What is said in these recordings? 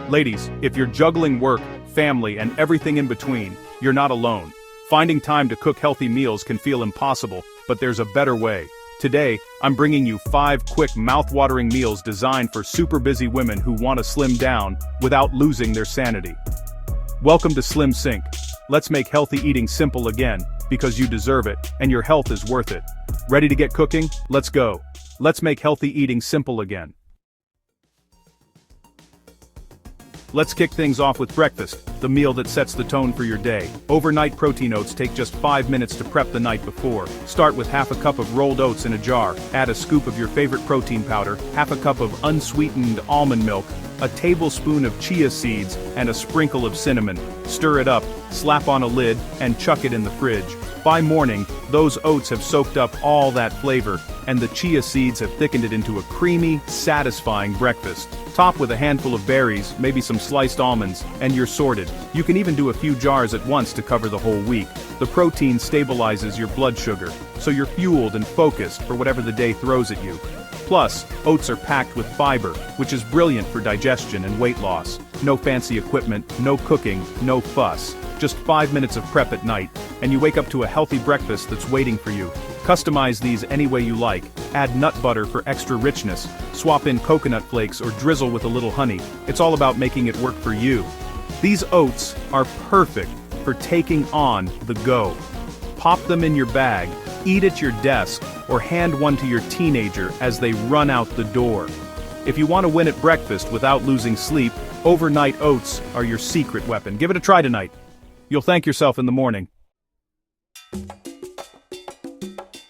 Ladies, if you're juggling work, family, and everything in between, you're not alone. Finding time to cook healthy meals can feel impossible, but there's a better way. Today, I'm bringing you 5 quick mouth-watering meals designed for super busy women who want to slim down without losing their sanity. Welcome to SlimSync. Let's make healthy eating simple again, because you deserve it, and your health is worth it. Ready to get cooking? Let's go. Let's make healthy eating simple again. Let's kick things off with breakfast, the meal that sets the tone for your day. Overnight protein oats take just 5 minutes to prep the night before. Start with half a cup of rolled oats in a jar. Add a scoop of your favorite protein powder, half a cup of unsweetened almond milk, a tablespoon of chia seeds, and a sprinkle of cinnamon. Stir it up, slap on a lid, and chuck it in the fridge. By morning, those oats have soaked up all that flavor, and the chia seeds have thickened it into a creamy, satisfying breakfast. Top with a handful of berries, maybe some sliced almonds, and you're sorted. You can even do a few jars at once to cover the whole week. The protein stabilizes your blood sugar, so you're fueled and focused for whatever the day throws at you. Plus, oats are packed with fiber, which is brilliant for digestion and weight loss. No fancy equipment, no cooking, no fuss. Just 5 minutes of prep at night, and you wake up to a healthy breakfast that's waiting for you. Customize these any way you like. Add nut butter for extra richness. Swap in coconut flakes or drizzle with a little honey. It's all about making it work for you. These oats are perfect for taking on the go. Pop them in your bag, eat at your desk, or hand one to your teenager as they run out the door. If you want to win at breakfast without losing sleep, overnight oats are your secret weapon. Give it a try tonight. You'll thank yourself in the morning.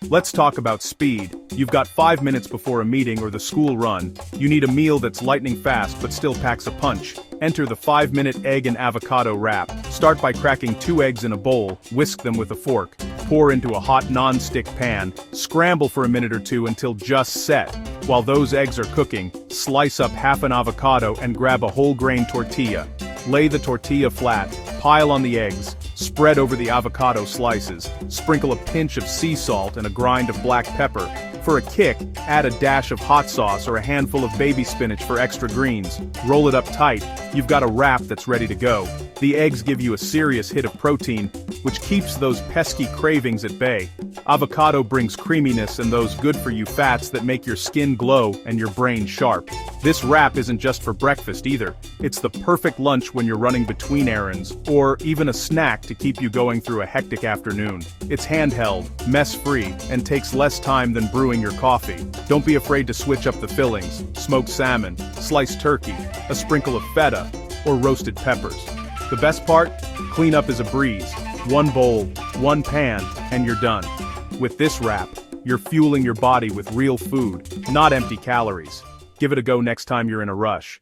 Let's talk about speed. You've got 5 minutes before a meeting or the school run. You need a meal that's lightning fast but still packs a punch. Enter the 5-minute egg and avocado wrap. Start by cracking 2 eggs in a bowl, whisk them with a fork. Pour into a hot non-stick pan, scramble for a minute or two until just set. While those eggs are cooking, slice up half an avocado and grab a whole grain tortilla. Lay the tortilla flat, pile on the eggs, spread over the avocado slices, sprinkle a pinch of sea salt and a grind of black pepper. For a kick, add a dash of hot sauce or a handful of baby spinach for extra greens. Roll it up tight, you've got a wrap that's ready to go. The eggs give you a serious hit of protein, which keeps those pesky cravings at bay. Avocado brings creaminess and those good-for-you fats that make your skin glow and your brain sharp. This wrap isn't just for breakfast either. It's the perfect lunch when you're running between errands, or even a snack to keep you going through a hectic afternoon. It's handheld, mess-free, and takes less time than brewing your coffee. Don't be afraid to switch up the fillings: smoked salmon, sliced turkey, a sprinkle of feta, or roasted peppers. The best part? Cleanup is a breeze. 1 bowl, 1 pan, and you're done. With this wrap, you're fueling your body with real food, not empty calories. Give it a go next time you're in a rush.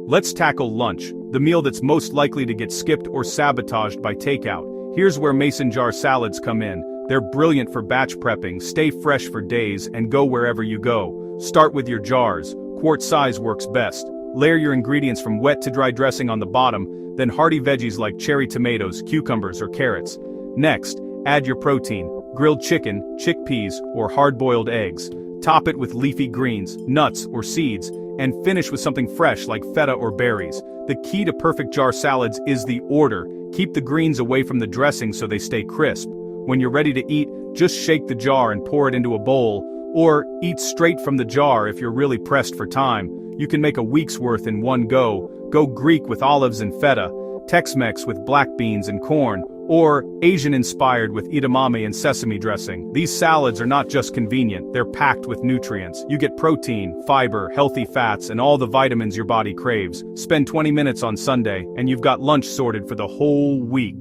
Let's tackle lunch, the meal that's most likely to get skipped or sabotaged by takeout. Here's where mason jar salads come in. They're brilliant for batch prepping, stay fresh for days, and go wherever you go. Start with your jars. Quart size works best. Layer your ingredients from wet to dry dressing on the bottom, then hearty veggies like cherry tomatoes, cucumbers, or carrots. Next, add your protein: grilled chicken, chickpeas, or hard-boiled eggs. Top it with leafy greens, nuts, or seeds, and finish with something fresh like feta or berries. The key to perfect jar salads is the order. Keep the greens away from the dressing so they stay crisp. When you're ready to eat, just shake the jar and pour it into a bowl, or eat straight from the jar if you're really pressed for time. You can make a week's worth in one go. Go Greek with olives and feta, Tex-Mex with black beans and corn, or Asian-inspired with edamame and sesame dressing. These salads are not just convenient, they're packed with nutrients. You get protein, fiber, healthy fats, and all the vitamins your body craves. Spend 20 minutes on Sunday, and you've got lunch sorted for the whole week.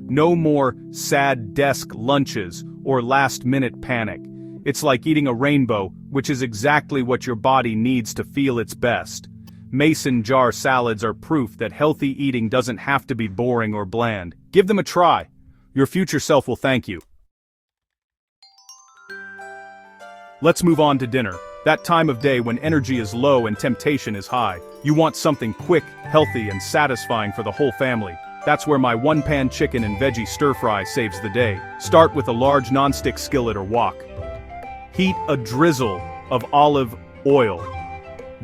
No more sad desk lunches or last-minute panic. It's like eating a rainbow, which is exactly what your body needs to feel its best. Mason jar salads are proof that healthy eating doesn't have to be boring or bland. Give them a try. Your future self will thank you. Let's move on to dinner. That time of day when energy is low and temptation is high. You want something quick, healthy, and satisfying for the whole family. That's where my one-pan chicken and veggie stir-fry saves the day. Start with a large non-stick skillet or wok. Heat a drizzle of olive oil.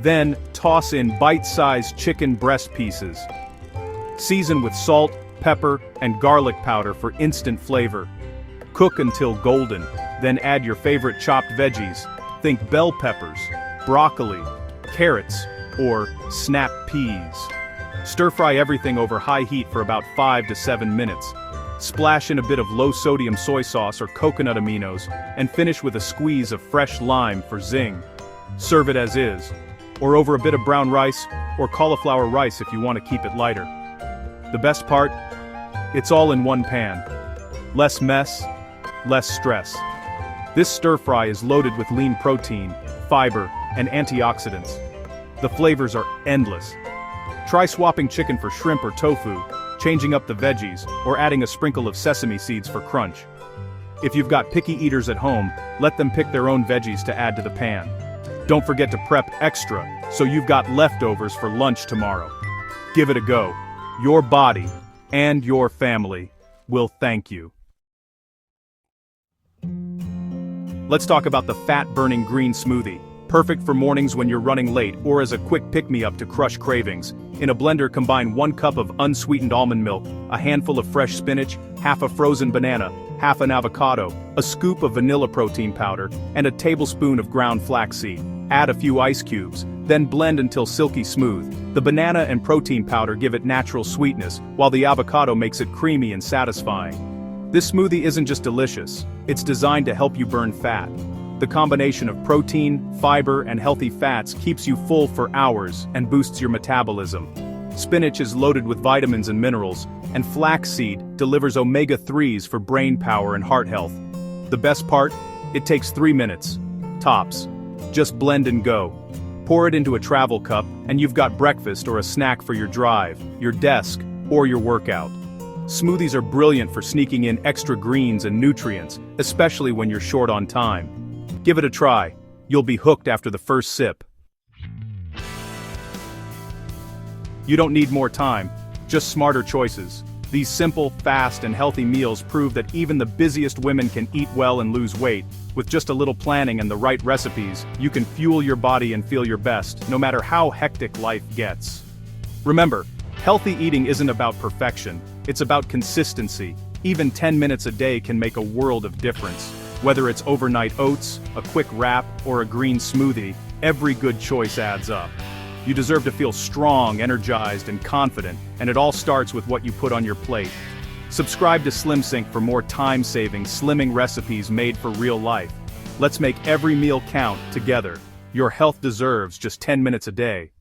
Then, toss in bite-sized chicken breast pieces. Season with salt, pepper, and garlic powder for instant flavor. Cook until golden, then add your favorite chopped veggies. Think bell peppers, broccoli, carrots, or snap peas. Stir-fry everything over high heat for about 5 to 7 minutes. Splash in a bit of low-sodium soy sauce or coconut aminos, and finish with a squeeze of fresh lime for zing. Serve it as is, or over a bit of brown rice, or cauliflower rice if you want to keep it lighter. The best part? It's all in one pan. Less mess, less stress. This stir-fry is loaded with lean protein, fiber, and antioxidants. The flavors are endless. Try swapping chicken for shrimp or tofu, changing up the veggies, or adding a sprinkle of sesame seeds for crunch. If you've got picky eaters at home, let them pick their own veggies to add to the pan. Don't forget to prep extra, so you've got leftovers for lunch tomorrow. Give it a go. Your body, and your family, will thank you. Let's talk about the fat-burning green smoothie. Perfect for mornings when you're running late or as a quick pick-me-up to crush cravings. In a blender, combine 1 cup of unsweetened almond milk, a handful of fresh spinach, half a frozen banana, half an avocado, a scoop of vanilla protein powder, and a tablespoon of ground flaxseed. Add a few ice cubes, then blend until silky smooth. The banana and protein powder give it natural sweetness, while the avocado makes it creamy and satisfying. This smoothie isn't just delicious, it's designed to help you burn fat. The combination of protein, fiber, and healthy fats keeps you full for hours and boosts your metabolism. Spinach is loaded with vitamins and minerals, and flaxseed delivers omega-3s for brain power and heart health. The best part? It takes 3 minutes. Tops. Just blend and go. Pour it into a travel cup, and you've got breakfast or a snack for your drive, your desk, or your workout. Smoothies are brilliant for sneaking in extra greens and nutrients, especially when you're short on time. Give it a try. You'll be hooked after the first sip. You don't need more time, just smarter choices. These simple, fast, and healthy meals prove that even the busiest women can eat well and lose weight. With just a little planning and the right recipes, you can fuel your body and feel your best, no matter how hectic life gets. Remember, healthy eating isn't about perfection, it's about consistency. Even 10 minutes a day can make a world of difference. Whether it's overnight oats, a quick wrap, or a green smoothie, every good choice adds up. You deserve to feel strong, energized, and confident, and it all starts with what you put on your plate. Subscribe to SlimSync for more time-saving, slimming recipes made for real life. Let's make every meal count together. Your health deserves just 10 minutes a day.